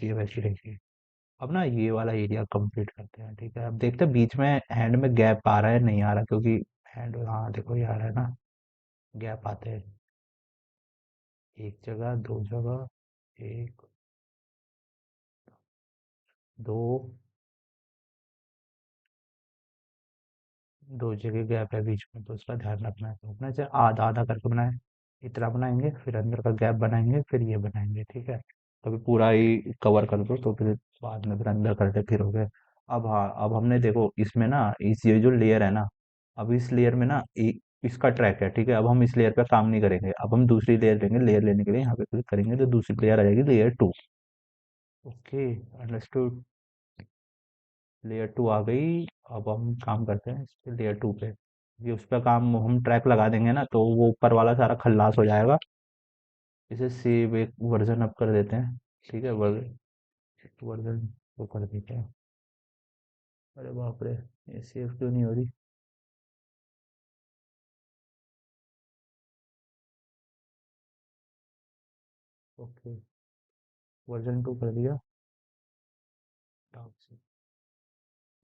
जैसी है वैसी रहेगी। अब ना ये वाला एरिया कंप्लीट करते हैं, ठीक है। अब देखते हैं बीच में हैंड में गैप आ रहा है नहीं आ रहा, क्योंकि हैंड, हाँ देखो ये आ रहा है ना, गैप आते हैं। एक जगह, दो जगह, एक, दो, दो जगह गैप है बीच में, तो उसका ध्यान रखना है। तो अपना चाहे आधा आधा करके बनाए, इतना बनाएंगे, फिर अंदर का गैप बनाएंगे, फिर ये बनाएंगे, ठीक है। कभी पूरा ही कवर कर दो तो फिर बाद में फिर अंदर करते फिरोगे। अब हाँ, अब हमने देखो इसमें ना, इस ये जो लेयर है ना, अब इस लेयर में ना इसका ट्रैक है, ठीक है। अब हम इस लेयर पे काम नहीं करेंगे, अब हम दूसरी लेयर लेंगे। लेयर लेने के लिए यहाँ पे क्लिक करेंगे तो दूसरी लेयर आ जाएगी, लेयर 2। Okay, understood. लेयर 2 आ गई। अब हम काम करते हैं इस पे, लेयर 2 पे। ये उस पर काम हम ट्रैक लगा देंगे ना, तो वो ऊपर वाला सारा खल्लास हो जाएगा। इसे सेव एक वर्जन अप कर देते हैं, ठीक है। वर्जन वो कर देते हैं। अरे बाप रे, ये सेव क्यों नहीं हो रही? ओके, वर्जन 2 कर दिया।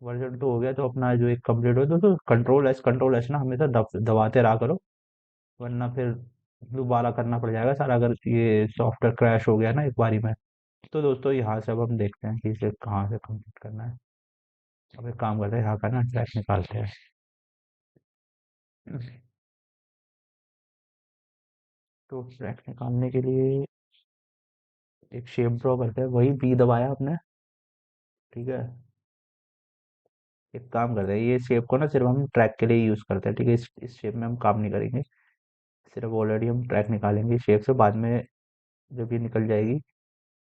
वर्जन 2 हो गया तो अपना जो एक कंप्लीट हो, तो कंट्रोल एस ना हमेशा दबाते रहा करो, वरना फिर दोबारा करना पड़ जाएगा सारा, अगर ये सॉफ्टवेयर क्रैश हो गया ना एक बारी में। तो दोस्तों यहाँ से अब हम देखते हैं कि इसे कहाँ से कंप्लीट करना है। अब एक काम करते हैं, यहाँ का ना ट्रैक निकालते हैं। तो ट्रैक निकालने के लिए एक शेप ड्रॉ करते हैं, वही बी दबाया आपने, ठीक है। एक काम करते हैं, ये शेप को ना सिर्फ हम ट्रैक के लिए यूज करते हैं, ठीक है। इस शेप में हम काम नहीं करेंगे, सिर्फ ऑलरेडी हम ट्रैक निकालेंगे शेप से। बाद में जब ये निकल जाएगी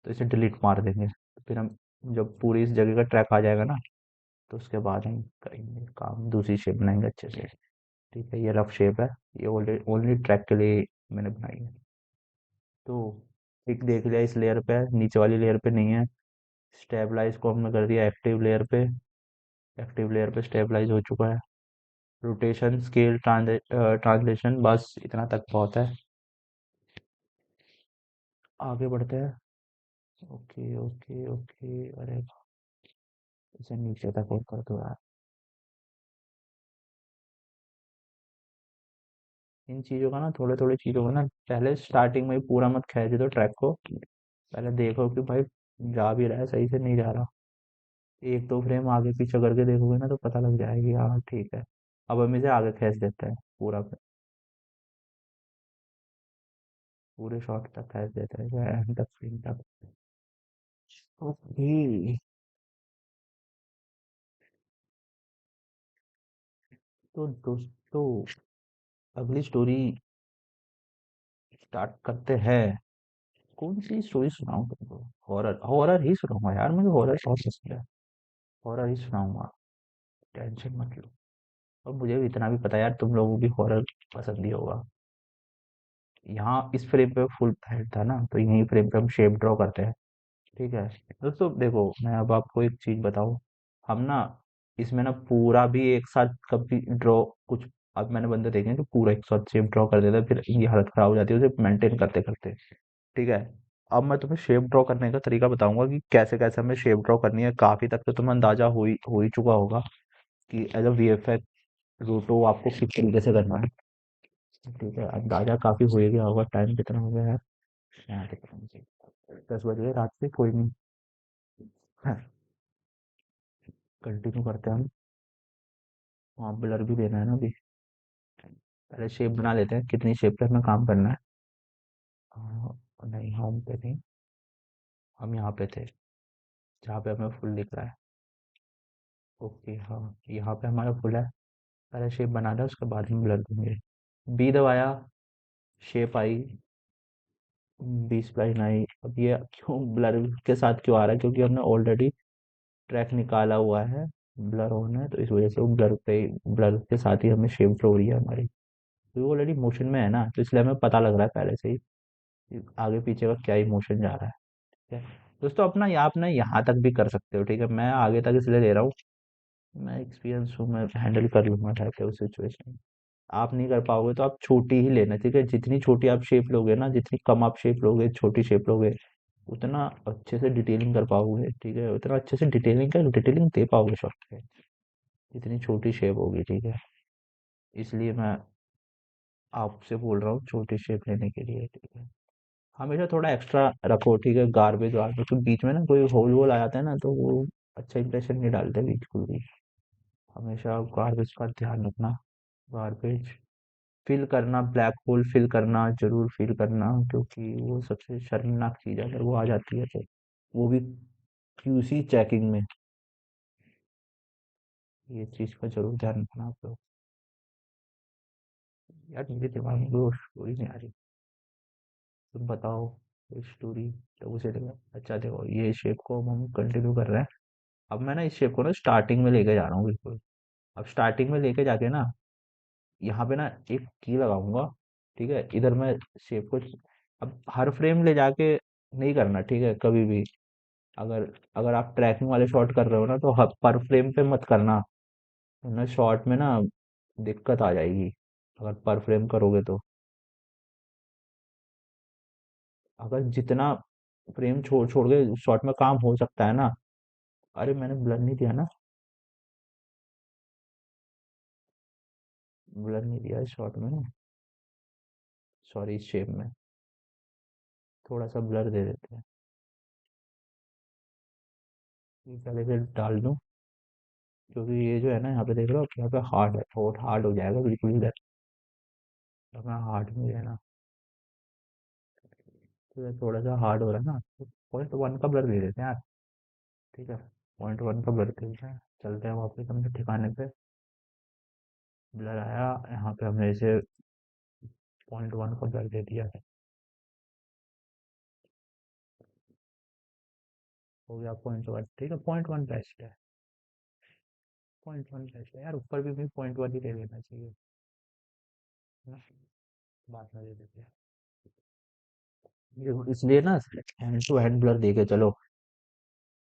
तो इसे डिलीट मार देंगे, फिर हम जब पूरी इस जगह का ट्रैक आ जाएगा ना, तो उसके बाद हम करेंगे काम, दूसरी शेप बनाएंगे अच्छे से, ठीक है। ये रफ शेप है, ये ओनली ओनली ट्रैक के लिए मैंने बनाई है। तो एक देख लिया, इस लेयर पे है, नीचे वाली लेयर पे नहीं है। स्टेबलाइज को हमने कर दिया एक्टिव लेयर पे, एक्टिव लेयर पे स्टेबलाइज हो चुका है। रोटेशन, स्केल, ट्रांसलेशन, बस इतना तक बहुत है। आगे बढ़ते हैं। ओके ओके ओके, अरे इसे नीचे तक और कर दो यार। इन चीज़ों का ना, थोड़े थोड़े चीज़ों का ना, पहले स्टार्टिंग में ही पूरा मत खींच दो ट्रैक को। पहले देखो कि भाई जा भी रहा है सही से, नहीं जा रहा। एक दो फ्रेम आगे पीछे करके देखोगे ना तो पता लग जाएगी, हाँ ठीक है। अब हम इसे आगे खींच देते हैं पूरा, पूरे शॉट तक खींच देते हैं, एंड तक, फ्रेम तक। ओके, तो दोस्तों अगली स्टोरी स्टार्ट करते हैं। कौन सी स्टोरी सुनाऊं तुमको? हॉरर, हॉरर ही सुनाऊंगा यार, मुझे हॉरर बहुत पसंद है। हॉरर ही सुनाऊंगा, टेंशन मत लो। और मुझे भी इतना भी पता है यार, तुम लोगों को भी हॉरर पसंद ही होगा। यहाँ इस फ्रेम पे फुल हेड था ना, तो यही फ्रेम पे हम शेप ड्रॉ करते हैं, ठीक है। दोस्तों देखो, मैं अब आपको एक चीज बताऊं। हम ना इसमें ना पूरा भी एक साथ कभी ड्रॉ कुछ, अब मैंने बंदे देखे हैं कि पूरा एक साथ शेप ड्रॉ कर देते हैं, फिर इनकी हालत खराब हो जाती है उसे मेंटेन करते करते, ठीक है। अब मैं तुम्हें शेप ड्रॉ करने का तरीका बताऊंगा कि कैसे कैसे हमें शेप ड्रॉ करनी है। काफी तक तो तुम्हें अंदाजा हो ही चुका होगा कि एज अ वीएफएक्स रोटो आपको किस तरीके से करना है, ठीक है। अंदाजा काफी हो ही गया होगा। टाइम कितना हो गया है? यहाँ कितना बजे? 10 बज गए रात के, कोई नहीं। कंटिन्यू करते हैं हम। वहाँ ब्लर भी देना है ना अभी। पहले शेप बना लेते हैं, कितनी शेप पे हमें काम करना है। नहीं, होम पे नहीं, हम यहाँ पे थे जहाँ पे हमें फुल दिख रहा है। ओके हाँ, यहाँ पे हमारा फुल है। पहले शेप बना लिया, उसके बाद हम ब्लर देंगे। बी दबाया, शेप आई, बी स्प्लाइन आई। अब ये क्यों ब्लर के साथ क्यों आ रहा है? क्योंकि हमने ऑलरेडी ट्रैक निकाला हुआ है, ब्लर ऑन है, तो इस वजह से वो ब्लर के साथ ही हमें शेप ड्रॉ हो रही है हमारी। तो वो ऑलरेडी मोशन में है ना, तो इसलिए हमें पता लग रहा है पहले से ही कि आगे पीछे का क्या ही मोशन जा रहा है, ठीक है। दोस्तों अपना या अपना यहाँ तक भी कर सकते हो, ठीक है। मैं आगे तक इसलिए ले रहा हूँ, मैं एक्सपीरियंस हूँ, मैं हैंडल कर लूंगा चाहे उस सिचुएशन। आप नहीं कर पाओगे तो आप छोटी ही लेना, ठीक है। जितनी छोटी आप शेप लोगे ना, जितनी कम आप शेप लोगे, छोटी शेप लोगे, उतना अच्छे से डिटेलिंग कर पाओगे, ठीक है, उतना अच्छे से डिटेलिंग दे पाओगे शॉट पे, जितनी छोटी शेप होगी, ठीक है। इसलिए मैं आपसे बोल रहा हूँ छोटी शेप लेने के लिए, ठीक है। हमेशा थोड़ा एक्स्ट्रा रखो, ठीक है, गार्बेज वार्बेज, तो बीच में ना कोई होल वोल आ जाता है ना, तो वो अच्छा इंप्रेशन नहीं डालते बिल्कुल भी। हमेशा गार्बेज का ध्यान रखना। गार्बेज फिल करना, ब्लैक होल फिल करना, जरूर फिल करना, क्योंकि वो सबसे शर्मनाक चीज है अगर वो आ जाती है तो, वो भी क्यूसी चेकिंग में। ये चीज का जरूर ध्यान रखना आप लोग। यार मेरे दिमाग में कोई स्टोरी नहीं आ रही, तुम बताओ कोई स्टोरी। तो उसे देखो, अच्छा देखो, ये शेप को हम कंटिन्यू कर रहे हैं। अब मैं ना इस शेप को ना स्टार्टिंग में लेके जा रहा हूँ बिल्कुल। अब स्टार्टिंग में लेके जाके ना, यहाँ पे ना एक की लगाऊंगा, ठीक है, इधर मैं शेप को, अब हर फ्रेम ले जाके नहीं करना, ठीक है, कभी भी। अगर अगर आप ट्रैकिंग वाले शॉट कर रहे हो ना, तो पर फ्रेम पे मत करना, वरना शॉट में ना दिक्कत आ जाएगी, अगर पर फ्रेम करोगे तो। अगर जितना फ्रेम छोड़ छोड़ के शॉट में काम हो सकता है ना। अरे मैंने ब्लर नहीं दिया ना, ब्लर नहीं दिया इस शॉट में ना, सॉरी, इस शेप में थोड़ा सा ब्लर दे देते हैं। ये पहले से डाल दूं, क्योंकि ये जो है ना, यहाँ पे देख रहे हो, यहाँ पे हार्ड है, बहुत हार्ड हो जाएगा बिल्कुल इधर। अपना हार्ड में रहना, तो ये थोड़ा सा हार्ड हो रहा है ना, तो 0.1 का ब्लर दे देते हैं यार, ठीक है। 0.1 का ब्लर दे देते हैं, चलते हैं वापस अपने ठिकाने पे। ब्लर आया, यहाँ पे हमने इसे 0.1 का ब्लर दे दिया है। हो गया 0.1, ठीक है, 0.1 बेस्ट है। 0.1 बेस्ट है यार, ऊपर भी 0.1 ही दे देना चाहिए, है ना। बाद में दे देते हैं। इसलिए ना हैंड टू हैंड ब्लर दे के चलो,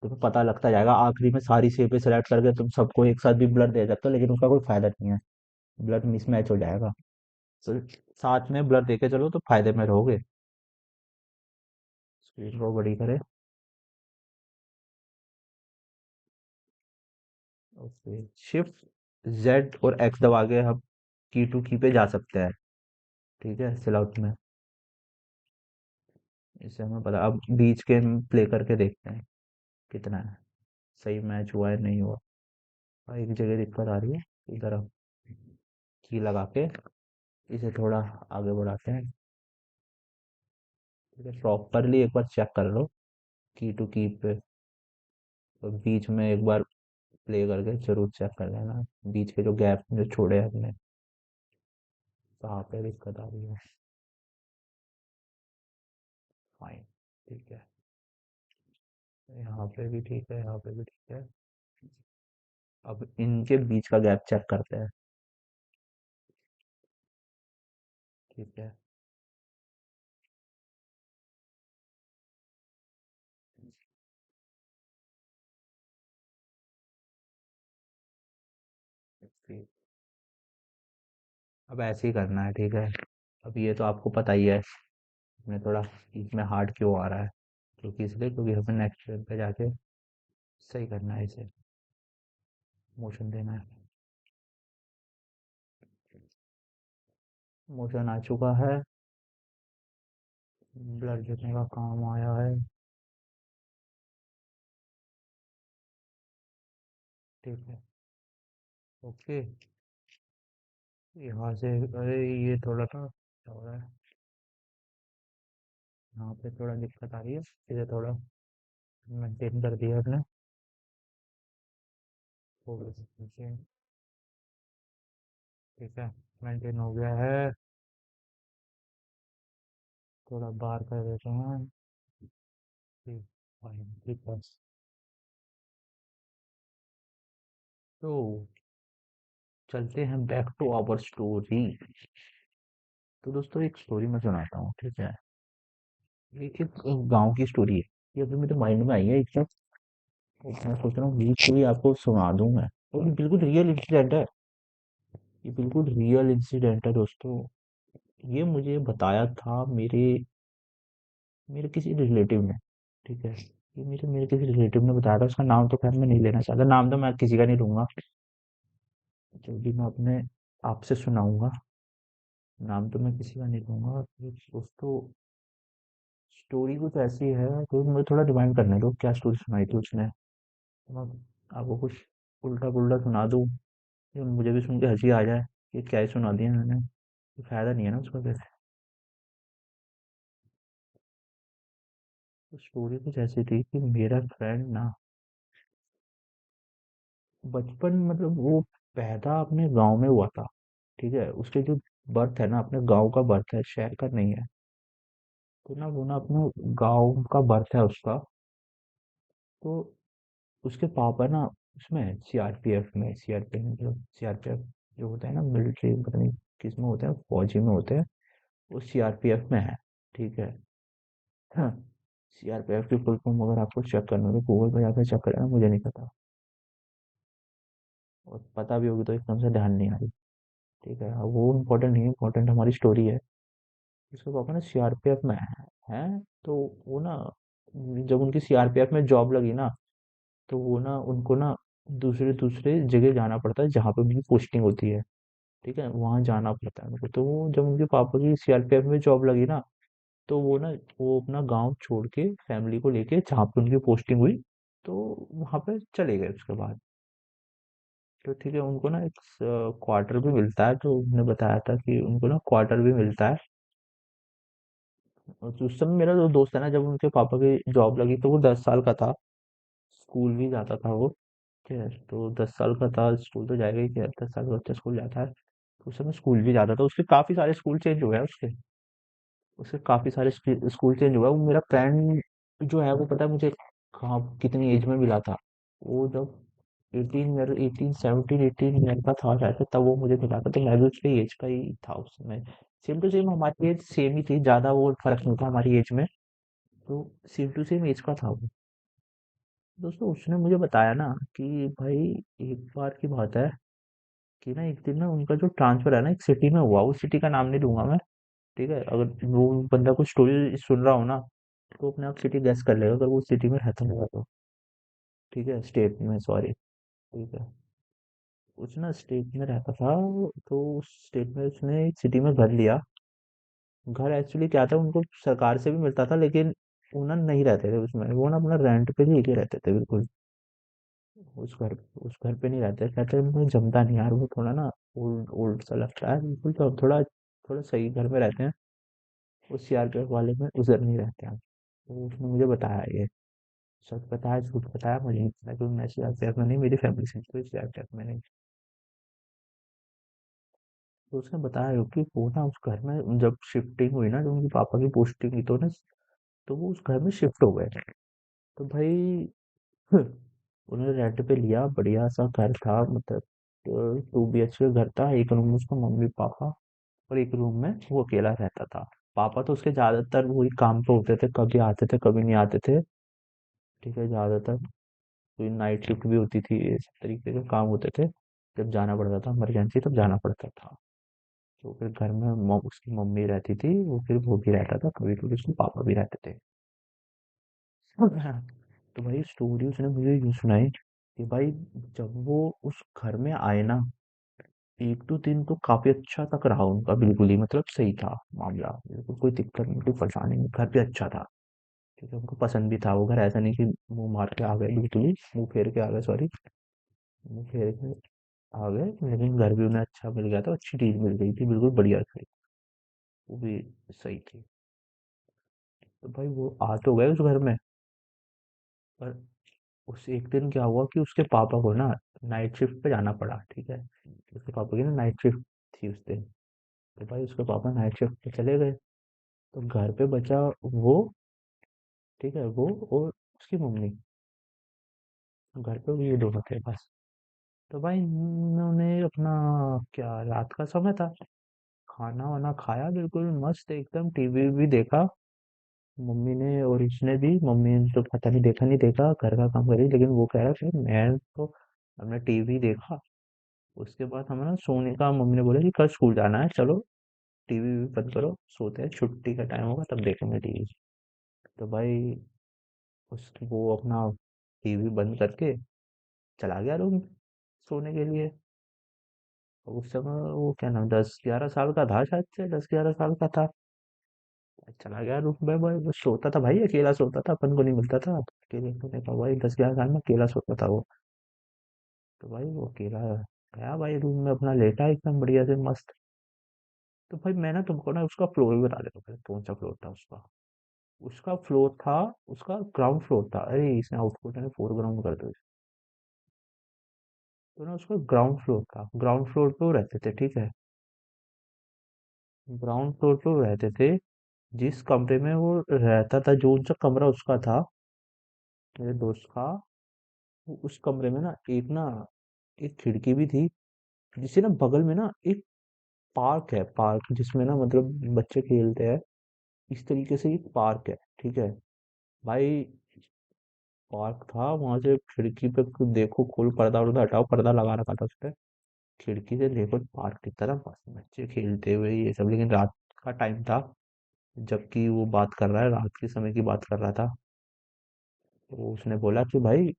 तुम्हें पता लगता जाएगा, आखिरी में सारी शेपें सेलेक्ट करके तुम सबको एक साथ भी ब्लर दे सकते हो, लेकिन उसका कोई फायदा नहीं है, ब्लर मिसमैच हो जाएगा। तो साथ में ब्लर देके चलो तो फायदे में रहोगे। स्क्रीन को बड़ी करे। ओके, शिफ्ट जेड और एक्स दबा के हम की टू की पे जा सकते हैं, ठीक है, सिलआउट में। इससे हमें पता, अब बीच के हम प्ले करके देखते हैं कितना है, सही मैच हुआ है नहीं हुआ। और एक जगह दिक्कत आ रही है, इधर हम की लगा के इसे थोड़ा आगे बढ़ाते हैं, ठीक है, प्रॉपरली एक बार चेक कर लो की टू की पे। तो बीच में एक बार प्ले करके जरूर चेक कर लेना, बीच के जो गैप जो छोड़े हैं हमने, कहाँ पे दिक्कत आ रही है। फाइन, ठीक है, यहाँ पे भी ठीक है, यहाँ पे भी ठीक है। अब इनके बीच का गैप चेक करते हैं, ठीक है। ठीक। अब ऐसे ही करना है, ठीक है। अब ये तो आपको पता ही है, मैं थोड़ा बीच में हार्ड क्यों आ रहा है, क्योंकि इसलिए, क्योंकि हमें नेक्स्ट फ्रेम पे जाके सही करना है, इसे मोशन देना है। मोशन आ चुका है, ब्लर गिरने का काम आया है, ठीक है। ओके, यहाँ से, अरे ये थोड़ा सा क्या हो रहा है, यहाँ पे थोड़ा दिक्कत आ रही है, इसे थोड़ा मेंटेन कर दिया आपने। हो गया नीचे, ठीक है, मेंटेन हो गया है। थोड़ा बाहर कर देते हैं, ठीक, फाइन, ठीक है। तो चलते हैं बैक टू आवर स्टोरी। तो दोस्तों एक स्टोरी मैं सुनाता हूँ, ठीक है। ये एक गांव की स्टोरी है, ये अभी मेरे माइंड में आई है एकदम, तो मैं सोच रहा हूँ ये स्टोरी आपको सुना दूं मैं, और ये बिल्कुल रियल इंसिडेंट है। ये बिल्कुल रियल इंसिडेंट है दोस्तों। ये मुझे बताया था मेरे मेरे किसी रिलेटिव ने, ठीक है, ये मेरे मेरे किसी रिलेटिव ने बताया था, उसका नाम तो खैर मैं नहीं लेना चाहता, नाम तो मैं किसी का नहीं लूंगा। जो भी मैं अपने आपसे सुनाऊंगा, नाम तो मैं किसी का नहीं लूंगा। ये दोस्तों, स्टोरी कुछ ऐसी है, तो मुझे थोड़ा रिमाइंड करने दो क्या स्टोरी सुनाई थी उसने। मैं आपको कुछ उल्टा पुल्टा सुना दूं, ये मुझे भी सुन के हंसी आ जाए, ये क्या ही सुना दिया मैंने, कोई फायदा नहीं है ना उसका फिर। तो स्टोरी कुछ ऐसी थी कि मेरा फ्रेंड ना, बचपन मतलब वो पैदा अपने गांव में हुआ था। ठीक है, उसके जो बर्थ है ना, अपने गांव का बर्थ है, शहर का नहीं है। तो ना वो ना अपने गांव का बर्थ है उसका। तो उसके पापा ना उसमें सीआरपीएफ में, सीआरपीएफ मतलब सीआरपीएफ जो होता है ना, मिलिट्री पता नहीं किस में होते हैं, फौजी में होते हैं, वो सीआरपीएफ में है। ठीक है। हाँ, सीआरपीएफ की फुल फॉर्म अगर आपको चेक करना हो तो गूगल पे जाकर चेक करें, मुझे नहीं पता, और पता भी होगी तो एकदम से ध्यान नहीं आ रही। ठीक है, अब वो इम्पोर्टेंट नहीं है, इम्पोर्टेंट हमारी स्टोरी है। उसके पापा ना सीआरपीएफ में है। तो वो ना, जब उनकी सीआरपीएफ में जॉब लगी ना, तो वो ना उनको ना दूसरे दूसरे जगह जाना पड़ता है जहाँ पे उनकी पोस्टिंग होती है। ठीक है, वहां जाना पड़ता है उनको। तो वो जब उनके पापा की सीआरपीएफ में जॉब लगी ना, तो वो ना वो अपना गांव छोड़ के फैमिली को लेके जहाँ पे उनकी पोस्टिंग हुई, तो वहां पे चले गए उसके बाद। तो ठीक है, उनको ना एक क्वार्टर भी मिलता है, जो उन्होंने बताया था कि उनको ना क्वार्टर भी मिलता है। और तो उस समय मेरा जो दोस्त है ना, जब उनके पापा की जॉब लगी तो वो 10 साल का था, स्कूल भी जाता था वो। ठीक है, तो 10 साल का था, स्कूल तो जाएगा ही क्या, 10 साल का बच्चा स्कूल जाता है। तो उस समय स्कूल भी जाता था, उसके काफी सारे स्कूल चेंज हो गए उसके। उसके काफी सारे स्कूल चेंज हुआ। वो मेरा फ्रेंड जो है वो, पता है मुझे कहाँ कितनी एज में मिला था। वो जब 18 17 18 ईयर का था शायद से, तब वो मुझे मिला था, तो मैं भी उसकी एज का ही था उस समय। सेम टू सेम हमारी एज सेम ही थी, ज्यादा वो फर्क नहीं था हमारी एज में। तो सेम टू सेम एज का था वो। दोस्तों, उसने मुझे बताया ना कि भाई, एक बार की बात है कि ना एक दिन ना उनका जो ट्रांसफर है ना, एक सिटी में हुआ, उस सिटी का नाम नहीं लूंगा मैं। ठीक है, अगर वो बंदा कुछ स्टोरी सुन रहा हो ना, तो अपने आप सिटी गैस कर लेगा अगर वो सिटी में रहता होगा तो। ठीक है, स्टेट में, सॉरी। ठीक है, उस ना स्टेट में रहता था। तो उस स्टेट में उसने एक सिटी में घर लिया। घर एक्चुअली क्या था, उनको सरकार से भी मिलता था, लेकिन वो ना नहीं रहते थे उसमें, वो ना अपना रेंट पे लेके रहते थे बिल्कुल। उस घर पे नहीं रहते, कहते मुझे जमता नहीं यार, वो थोड़ा ना ओल्ड ओल्ड सा लगता है बिल्कुल, तो अब थोड़ा थोड़ा सही घर में रहते हैं। उस सीआरपीएफ वाले में उधर नहीं रहते हैं। तो उसने मुझे बताया ये, सच बताया झूठ बताया मुझे नहीं पता, क्योंकि मैं सीआरपीएफ में नहीं, मेरी फैमिली से कोई सीआरपीएफ में नहीं। तो उसने बताया कि वो ना उस घर में जब शिफ्टिंग हुई ना, जब उनके पापा की पोस्टिंग हुई, तो ना तो वो उस घर में शिफ्ट हो गए। तो भाई उन्होंने रेंट पे लिया, बढ़िया सा घर था, मतलब 2 BHK घर था। एक रूम में उसका मम्मी पापा, और एक रूम में वो अकेला रहता था। पापा तो उसके ज्यादातर वही काम पे होते थे, कभी आते थे कभी नहीं आते थे। ठीक है, ज्यादातर कोई नाइट शिफ्ट भी होती थी, इस तरीके के काम होते थे। जब जाना पड़ता था इमरजेंसी, तब जाना पड़ता था। तो फिर घर में उसकी मम्मी रहती थी, वो फिर वो भी रहता था, कभी कभी उसके पापा भी रहते थे। हाँ, तो भाई स्टोरी उसने मुझे यूं सुनाई कि भाई, जब वो उस घर में आए ना, 1 2 दिन तो काफी अच्छा तक रहा उनका, बिल्कुल ही मतलब सही था मामला, बिल्कुल कोई दिक्कत नहीं, कोई परेशानी नहीं, घर भी अच्छा था। ठीक है, उनको पसंद भी था वो घर, ऐसा नहीं कि मुंह मार के आ गए, बिल्कुल ही मुंह फेर के आ गए, सॉरी, मुंह फेर के आ गए, लेकिन घर भी उन्हें अच्छा मिल गया था, अच्छी चीज मिल गई थी, बिल्कुल बढ़िया थी, वो भी सही थी। तो भाई वो आ तो गए उस घर में, पर उस एक दिन क्या हुआ कि उसके पापा को ना नाइट शिफ्ट पे जाना पड़ा। ठीक है, उसके पापा की ना नाइट शिफ्ट थी उस दिन। तो भाई उसके पापा नाइट शिफ्ट पे चले गए, तो घर पे बचा वो। ठीक है, वो और उसकी मम्मी, घर पे ये दोनों थे बस। तो भाई इन्होंने अपना, क्या रात का समय था, खाना वाना खाया बिल्कुल मस्त एकदम, टीवी भी देखा मम्मी ने, और इसने भी, मम्मी ने तो पता नहीं देखा नहीं देखा, घर का काम करी, लेकिन वो कह रहा है मैं तो हमने टीवी देखा। उसके बाद हमें ना सोने का, मम्मी ने बोला कि कल स्कूल जाना है, चलो टीवी भी बंद करो, सोते हैं, छुट्टी का टाइम होगा तब देखेंगे टीवी। तो भाई उस वो अपना टीवी बंद करके चला गया रूम सोने के लिए। उस समय वो क्या नाम 10-11 साल का था, शायद से 10-11 साल का था। चला गया रूम में भाई, वो सोता था भाई, अकेला सोता था, अपन को नहीं मिलता था अकेले सोने का भाई, 10-11 साल में अकेला सोता था वो। तो भाई वो अकेला गया भाई रूम में, अपना लेटा एकदम बढ़िया से मस्त। तो भाई मैं ना तुमको ना उसका फ्लोर भी बता देता हूँ पहले, कौन सा फ्लोर था उसका। उसका फ्लोर था, उसका ग्राउंड फ्लोर था। अरे इसने आउटपुट ने फोर ग्राउंड कर दिया। तो ना उसका ग्राउंड फ्लोर था, ग्राउंड फ्लोर पे वो रहते थे, ठीक है। ग्राउंड फ्लोर पे वो रहते थे। जिस कमरे में वो रहता था, जो उनका कमरा उसका था, मेरे दोस्त का, वो उस कमरे में ना एक खिड़की भी थी, जिससे ना बगल में ना एक पार्क है, पार्क जिसमें ना मतलब बच्चे खेलते हैं। इस तरीके से एक पार्क है, ठीक है भाई। पार्क था, वहां से खिड़की पे देखो, खोल पर्दा वर्दा हटाओ, पर्दा लगा रखा था उसपे। खिड़की से देखो पार्क की तरफ, बस बच्चे खेलते हुए ये सब, लेकिन रात का टाइम था। जबकि वो बात कर रहा है, रात के समय की बात कर रहा था। तो उसने बोला कि भाई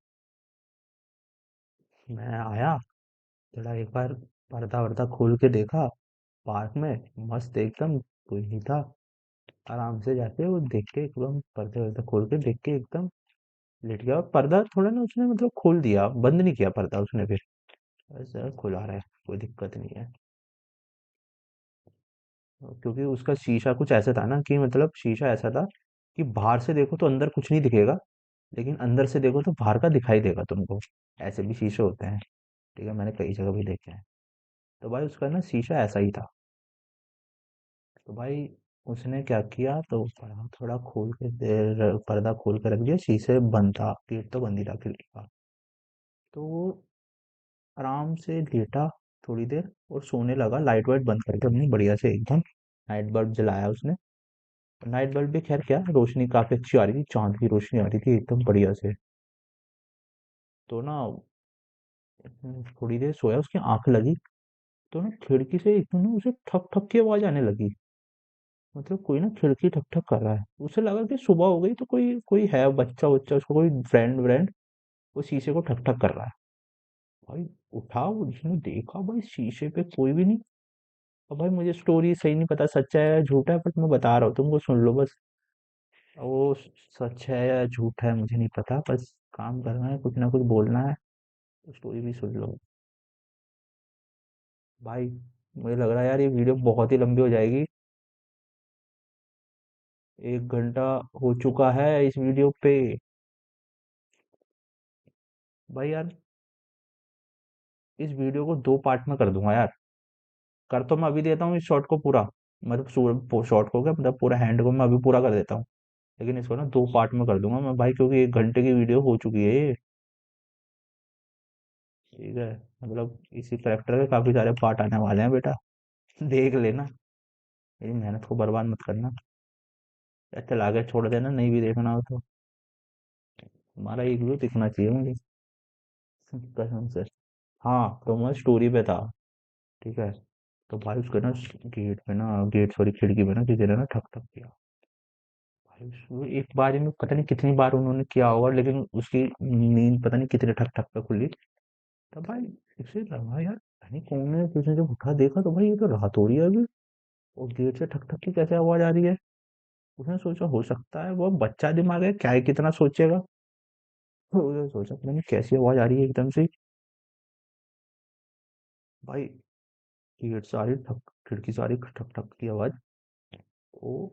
मैं आया, थोड़ा एक बार पर्दा वर्दा खोल के देखा, पार्क में मस्त एकदम, कोई नहीं था। आराम से जाके वो देख के एकदम पर्दे वर्दा खोल के देख के एकदम लेट गया, और पर्दा थोड़ा ना उसने मतलब खोल दिया, बंद नहीं किया पर्दा उसने फिर, ऐसा खुला रहा है, कोई दिक्कत नहीं है। क्योंकि उसका शीशा कुछ ऐसा था ना, कि मतलब शीशा ऐसा था कि बाहर से देखो तो अंदर कुछ नहीं दिखेगा, लेकिन अंदर से देखो तो बाहर का दिखाई देगा तुमको। ऐसे भी शीशे होते हैं, ठीक है, मैंने कई जगह भी देखे हैं। तो भाई उसका ना शीशा ऐसा ही था। तो भाई उसने क्या किया, तो पर्दा थोड़ा खोल के पर्दा खोल के रख दिया, शीशे बंद था, गेट तो बंद ही था खिड़की का। तो वो आराम से लेटा थोड़ी देर और सोने लगा, लाइट वाइट बंद करके अपनी बढ़िया से एकदम। नाइट बल्ब जलाया उसने। नाइट बल्ब भी खैर क्या, रोशनी काफी अच्छी आ रही थी, चांद की रोशनी आ रही थी एकदम बढ़िया से। तो ना थोड़ी देर सोया, उसकी आंख लगी, तो ना खिड़की से एकदम ना उसे ठक ठक की आवाज आने लगी। मतलब कोई ना खिड़की ठक ठक कर रहा है, उसे लगा कि सुबह हो गई, तो कोई कोई है बच्चा बच्चा, उसका कोई फ्रेंड व्रेंड, वो शीशे को ठक ठक कर रहा है। भाई उठा, उसने देखा भाई शीशे पे कोई भी नहीं। अब भाई मुझे स्टोरी सही नहीं पता, सच्चा है या झूठा है, बट मैं बता रहा हूँ तुमको, सुन लो बस। वो सच है या झूठ है मुझे नहीं पता, बस काम करना है, कुछ ना कुछ बोलना है, तो स्टोरी भी सुन लो। भाई मुझे लग रहा है यार ये वीडियो बहुत ही लंबी हो जाएगी। 1 घंटा हो चुका है इस वीडियो पे। भाई यार इस वीडियो को 2 पार्ट में कर दूंगा यार। कर तो मैं अभी देता हूँ इस शॉर्ट को पूरा, मतलब शॉर्ट को क्या, मतलब पूरा हैंड को मैं अभी पूरा कर देता हूँ। लेकिन इसको ना 2 पार्ट में कर दूंगा मैं भाई, क्योंकि 1 घंटे की वीडियो हो चुकी है ये। ठीक है, मतलब इसी करेक्टर के काफी सारे पार्ट आने वाले हैं बेटा। देख लेना, मेरी मेहनत को बर्बाद मत करना। या चला के छोड़ देना, नहीं भी देखना हो तो। तुम्हारा एक व्यू दिखना चाहिए मुझे, कसम से। हाँ तो मैं स्टोरी पे था, ठीक है। तो भाई उसके ना गेट पे ना, गेट सॉरी खिड़की पे ना किसी ने ना ठक ठक किया। भाई वो एक बार ही में पता नहीं कितनी बार उन्होंने किया होगा, लेकिन उसकी नींद पता नहीं कितने ठक ठक पे खुली। तब भाई इसे लगा यार, पता नहीं कौन है, किसी ने जब उठा देखा तो भाई ये तो रात हो रही है अभी, और गेट से ठक ठक की कैसे आवाज आ रही है। उसने सोचा हो सकता है वो बच्चा दिमाग है, क्या है कितना सोचेगा। तो उसने सोचा पता नहीं कैसी आवाज आ रही है एकदम से। भाई गेट से आ रही ठक, खिड़की से आ रही ठक ठक की आवाज। ओ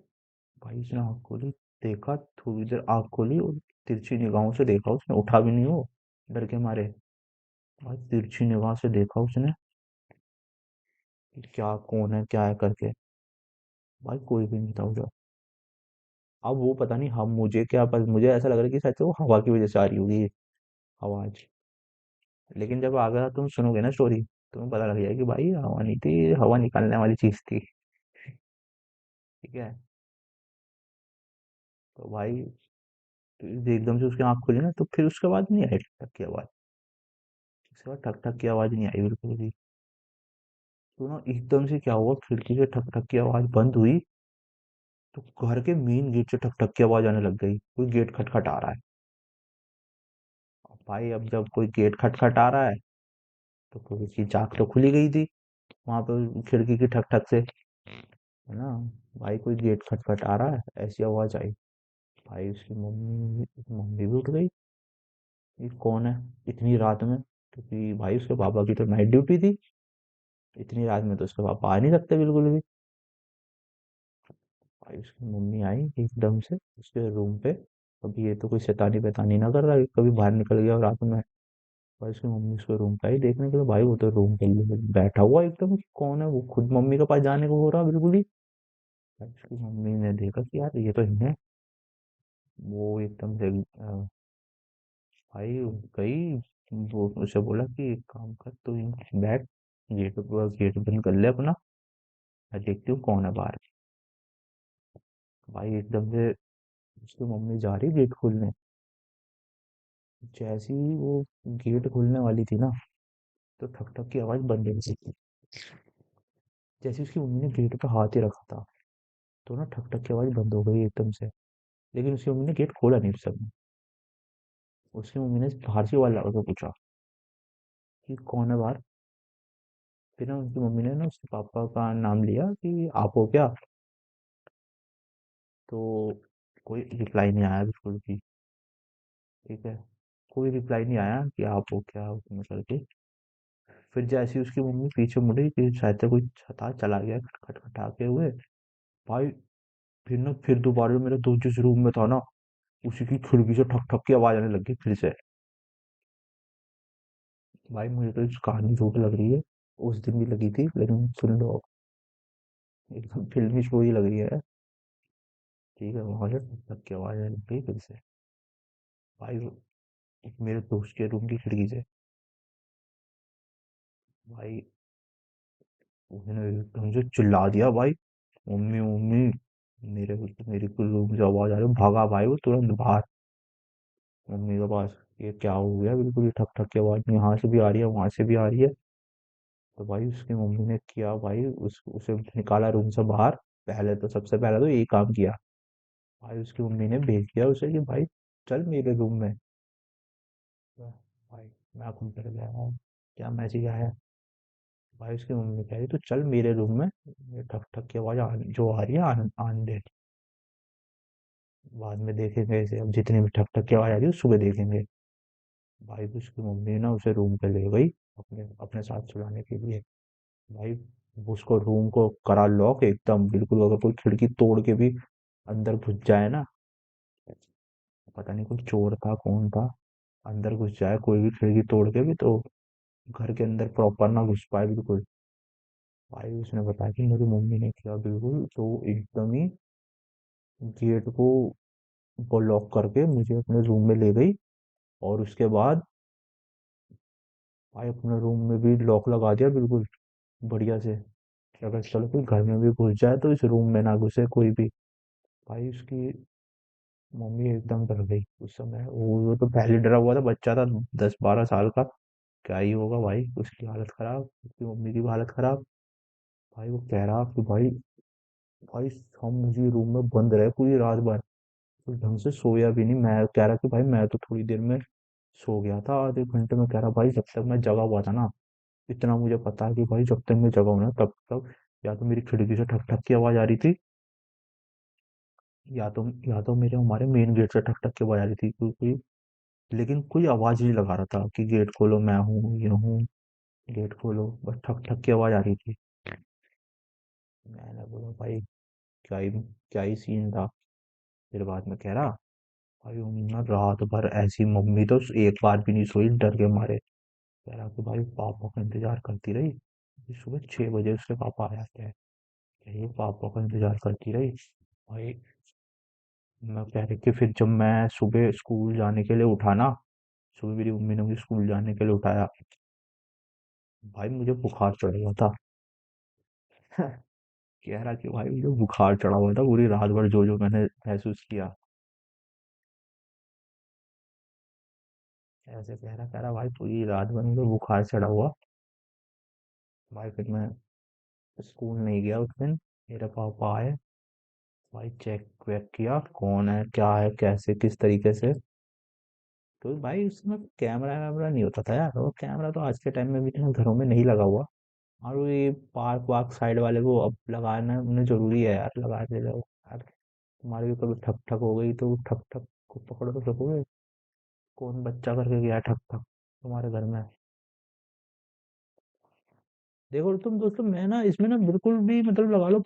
भाई उसने आँख खोली, देखा, थोड़ी देर आँख खोली और तिरछी निगाहों से देखा उसने, उठा भी नहीं वो डर के मारे। भाई तिरछी निगाह से देखा उसने कि क्या कौन है क्या है करके। भाई कोई भी नहीं था उधर। अब वो पता नहीं, हम मुझे क्या पता, मुझे ऐसा लग रहा है कि शायद से वो हवा की वजह से आ रही होगी ये आवाज। लेकिन जब आगे तुम सुनोगे ना स्टोरी, तुम्हें पता लग जाएगा कि भाई हवा नहीं थी, हवा निकालने वाली चीज थी। ठीक है। तो भाई तो एकदम से उसकी आंख खुली ना, तो फिर उसके बाद नहीं आई ठक ठक की आवाज। उसके बाद ठक ठक की आवाज नहीं आई बिल्कुल भी। तो ना एकदम से क्या हुआ, खिड़की से ठक ठक की आवाज बंद हुई, तो घर के मेन गेट से ठक ठक की आवाज आने लग गई, कोई गेट खटखटा रहा है। भाई अब जब कोई गेट खटखटा रहा है तो कोई की चाक तो खुली गई थी वहां पे खिड़की की ठक ठक से, है ना। भाई कोई गेट खटखटा रहा है, ऐसी आवाज आई। भाई उसकी मम्मी मम्मी भी उठ गई। ये कौन है इतनी रात में, क्योंकि भाई उसके पापा की तो नाइट ड्यूटी थी। इतनी रात में तो उसके पापा आ नहीं सकते बिल्कुल भी। भाई उसकी मम्मी आई एकदम से उसके रूम पे। अभी ये तो कोई शैतानी पैतानी ना कर रहा है, कभी बाहर निकल गया रात में। भाई उसकी मम्मी उसके रूम पे आई देखने के लिए। भाई वो तो रूम के लिए बैठा हुआ एकदम, कौन है वो, खुद मम्मी के पास जाने को हो रहा बिल्कुल ही। भाई उसकी मम्मी ने देखा कि यार ये तो है। वो एकदम से भाई गई। वो उसे बोला कि एक काम कर, तू यहाँ बैठ, गेट बंद कर ले अपना, मैं देखती हूँ कौन है बाहर। भाई एकदम से उसकी मम्मी जा रही गेट खोलने। जैसे ही वो गेट खोलने वाली थी ना, तो ठक ठक की आवाज बंद हो गई। जैसे उसकी मम्मी ने गेट पे हाथ ही रखा था, तो ना ठक ठक की आवाज बंद हो गई एकदम से। लेकिन उसकी मम्मी ने गेट खोला नहीं उस समय। उसकी मम्मी ने बाहर से आवाज लगा के पूछा कि कौन है बाहर। फिर ना उसकी मम्मी ने ना उसके पापा का नाम लिया कि आप हो क्या। तो कोई रिप्लाई नहीं आया बिल्कुल भी। ठीक है, कोई रिप्लाई नहीं आया कि आप हो क्या उसमें करके। फिर जैसे ही उसकी मम्मी पीछे मुड़ी कि शायद से कोई था चला गया खटखटाते हुए। भाई फिर ना फिर दोबारा मेरा दोस्त जिस रूम में था ना, उसी की खिड़की से ठक ठक की आवाज आने लगी फिर से। भाई मुझे तो इस कहानी झूठ लग रही है, उस दिन भी लगी थी, लेकिन सुन लो एकदम फिल्मी स्टोरी लग रही है। ठीक है, वहां से ठक ठक की आवाज आने लगी फिर से। भाई मेरे दोस्त के रूम की खिड़की से। भाई उसने एकदम से चिल्ला दिया भाई, मम्मी मम्मी। मेरे मेरे को रूम से आवाज आ रही है, भागा भाई वो तुरंत बाहर मम्मी के पास। ये क्या हो गया, बिल्कुल ही ठक ठक की आवाज यहाँ से भी आ रही है वहां से भी आ रही है। तो भाई उसकी मम्मी ने किया भाई उसे निकाला रूम से बाहर। पहले तो सबसे पहले तो यही काम किया। भाई उसकी मम्मी ने भेज दिया उसे कि भाई चल मेरे रूम में। तो भाई मैं खुद डर गया हूँ, क्या मैसेज आया। भाई उसकी मम्मी कह रही तू चल मेरे रूम में, ये ठक ठक की आवाज जो आ रही है आने दे। बाद में देखेंगे इसे, अब जितनी भी ठक ठक की आवाज आ रही है सुबह देखेंगे। भाई उसकी मम्मी ना उसे रूम पे ले गई अपने अपने साथ सुलाने के लिए। भाई उसको रूम को करा लॉक एकदम बिल्कुल, अगर कोई खिड़की तोड़ के भी अंदर घुस जाए ना, पता नहीं कोई चोर था कौन था, अंदर घुस जाए कोई भी खिड़की तोड़ के भी, तो घर के अंदर प्रॉपर ना घुस पाए बिल्कुल। भाई उसने बताया कि मेरी मम्मी ने किया बिल्कुल, तो एकदम ही गेट को लॉक करके मुझे अपने रूम में ले गई। और उसके बाद भाई अपने रूम में भी लॉक लगा दिया बिल्कुल बढ़िया से, कि अगर चलो कोई घर में भी घुस जाए तो इस रूम में ना घुसे कोई भी। भाई उसकी मम्मी एकदम डर गई उस समय, वो तो पहले डरा हुआ था, बच्चा था 10-12 साल का। क्या ही होगा भाई, उसकी हालत खराब, उसकी मम्मी की भी हालत खराब। भाई वो कह रहा कि भाई भाई हम मुझे रूम में बंद रहे पूरी रात भर, तो ढंग से सोया भी नहीं। मैं कह रहा कि भाई मैं तो थोड़ी देर में सो गया था, आधे घंटे में। कह रहा भाई जब तक मैं जगा हुआ था ना, इतना मुझे पता है कि भाई जब तक मैं जगा हूं ना तब तक या तो मेरी खिड़की से ठक ठक की आवाज आ रही थी, या तो मेरे हमारे मेन गेट से ठक ठक की आवाज आ रही थी, क्योंकि लेकिन कोई आवाज नहीं लगा रहा था कि गेट खोलो मैं हूँ ये हूँ, गेट खोलो, बस ठक ठक की आवाज आ रही थी। मैंने बोला भाई क्या ही सीन था। फिर बाद में कह रहा भाई हम ना रात भर ऐसी, मम्मी तो एक बार भी नहीं सोई डर के मारे। कह रहा कि भाई पापा का इंतजार करती रही, फिर सुबह 6 बजे उसके पापा आ जाते हैं। कहिए पापा का इंतजार करती रही। भाई मैं कह रही कि फिर जब मैं सुबह स्कूल जाने के लिए उठा ना, सुबह मेरी मम्मी ने मुझे स्कूल जाने के लिए उठाया। भाई मुझे बुखार चढ़ गया था। कह रहा कि भाई मुझे बुखार चढ़ा हुआ था पूरी रात भर, जो जो मैंने महसूस किया। ऐसे कह रहा भाई पूरी रात भर मुझे बुखार चढ़ा हुआ। भाई फिर मैं स्कूल नहीं गया उस दिन। मेरे पापा आए, भाई चेक वेक किया कौन है क्या है कैसे किस तरीके से। तो भाई उसमें कैमरा वैमरा नहीं होता था यार, और कैमरा तो आज के टाइम में भी इतना घरों में नहीं लगा हुआ। और वो ये पार्क वार्क साइड वाले को अब लगाना उन्हें जरूरी है यार, लगा दे रहे हो यार। तुम्हारी भी कभी ठक ठक हो गई तो ठक ठक को पकड़ तो सकोगे? कौन बच्चा करके गया ठक ठक तुम्हारे घर में? देखो तुम दोस्तों, मैं ना इसमें ना बिल्कुल भी मतलब लगा लो,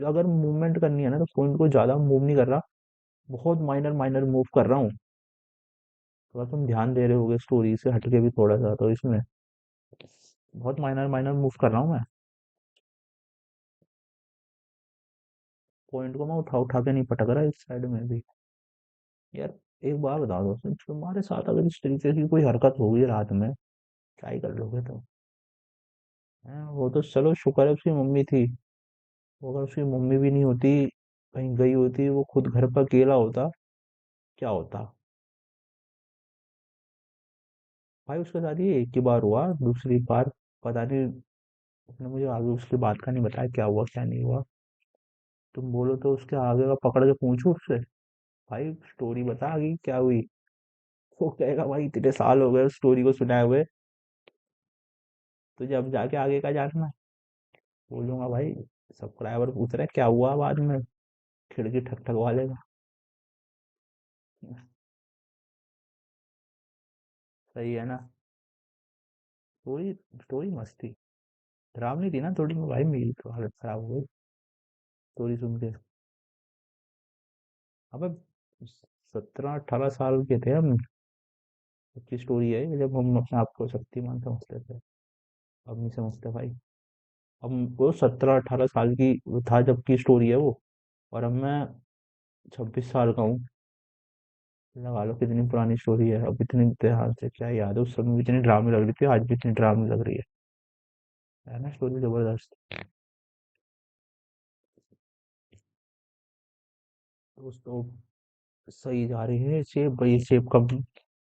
अगर मूवमेंट करनी है ना तो फोन को ज्यादा मूव नहीं कर रहा, बहुत माइनर माइनर मूव कर रहा हूँ। थोड़ा तुम ध्यान दे रहे होगे स्टोरी से हटके भी थोड़ा सा, तो इसमें बहुत माइनर माइनर मूव कर रहा हूँ मैं। पॉइंट को मैं उठा उठा के नहीं पटक रहा इस साइड में भी। यार एक बात बताओ दोस्तों, तुम्हारे साथ अगर इस तरीके की कोई हरकत होगी रात में, क्या ही कर लोगे तुम? वो तो चलो शुक्र है उसकी मम्मी थी। वो अगर उसकी मम्मी भी नहीं होती, कहीं गई होती, वो खुद घर पर अकेला होता, क्या होता? भाई उसके साथ ये एक ही बार हुआ, दूसरी बार पता नहीं। उसने मुझे आगे उसकी बात का नहीं बताया, क्या हुआ क्या नहीं हुआ। तुम बोलो तो उसके आगे का पकड़ के पूछो उससे, भाई स्टोरी बता आगे क्या हुई। वो कहेगा भाई इतने साल हो गए उस स्टोरी को सुनाए हुए, तो जब जाके आगे का जानना है। बोलूंगा भाई, सब्सक्राइबर पूछ रहे क्या हुआ बाद में, खिड़की ठक ठक वाले का। सही है ना? स्टोरी स्टोरी मस्त थी, डरावनी थी ना थोड़ी, भाई मेरी तो हालत खराब हो गई स्टोरी सुन के। अबे 17-18 साल के थे हम, की स्टोरी है ये, जब हम अपने आप को शक्तिमान समझते थे। अब नहीं समझते भाई। अब वो 17-18 साल की वो था जब की स्टोरी है वो, और अब मैं 26 साल का हूँ। लगा लो कितनी पुरानी स्टोरी है, अब इतनी ध्यान से क्या याद है, उस समय भी इतनी ड्रामे लग रही थी, आज भी इतनी ड्रामे लग रही है ना स्टोरी जबरदस्त। दोस्तों सही जा रही है शेप भाई, शेप कब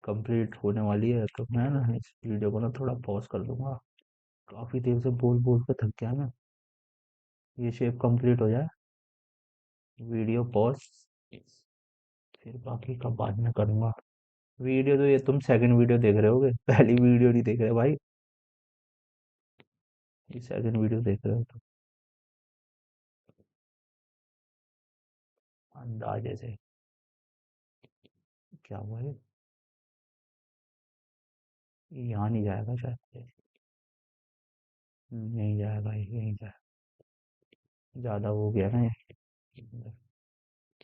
कंप्लीट होने वाली है, तो मैं ना इस वीडियो को ना थोड़ा पॉज कर दूंगा। काफी देर से बोल बोल के थक गया मैं। ये शेप कंप्लीट हो जाए, वीडियो पॉज, फिर बाकी का बाद में करूंगा। वीडियो तो ये तुम सेकंड वीडियो देख रहे होगे, पहली वीडियो नहीं देख रहे भाई। ये सेकंड वीडियो देख रहे हो तो अंदाजे से। क्या हुआ ये? यहाँ नहीं जाएगा शायद से। नहीं जाएगा, ये नहीं जाएगा। ज्यादा हो गया ना ये,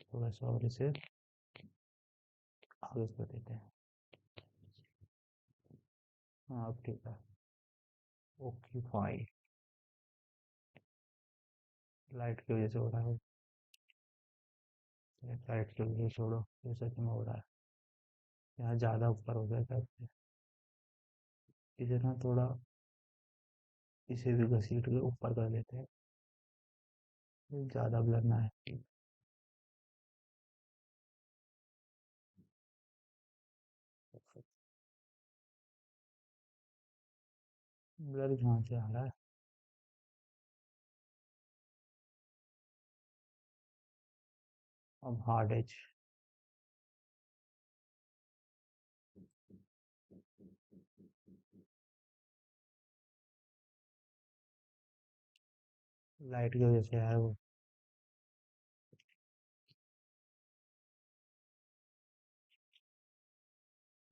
थोड़ा सा और इसे आगे कर देते हैं। हाँ अब ठीक है। Okay fine. लाइट की वजह से हो रहा है। लाइट की वजह से छोड़ो, ये सच में हो रहा है। यहाँ ज्यादा ऊपर हो गया था। इसे ना थोड़ा, इसे भी घसीट के ऊपर कर देते हैं, ज्यादा ब्लर ना है। ब्लर यहाँ से आ रहा है। अब हार्ड एज। लाइट की वजह से है वो।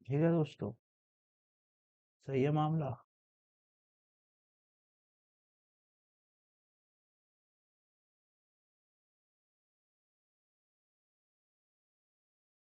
ठीक है दोस्तों, सही है मामला।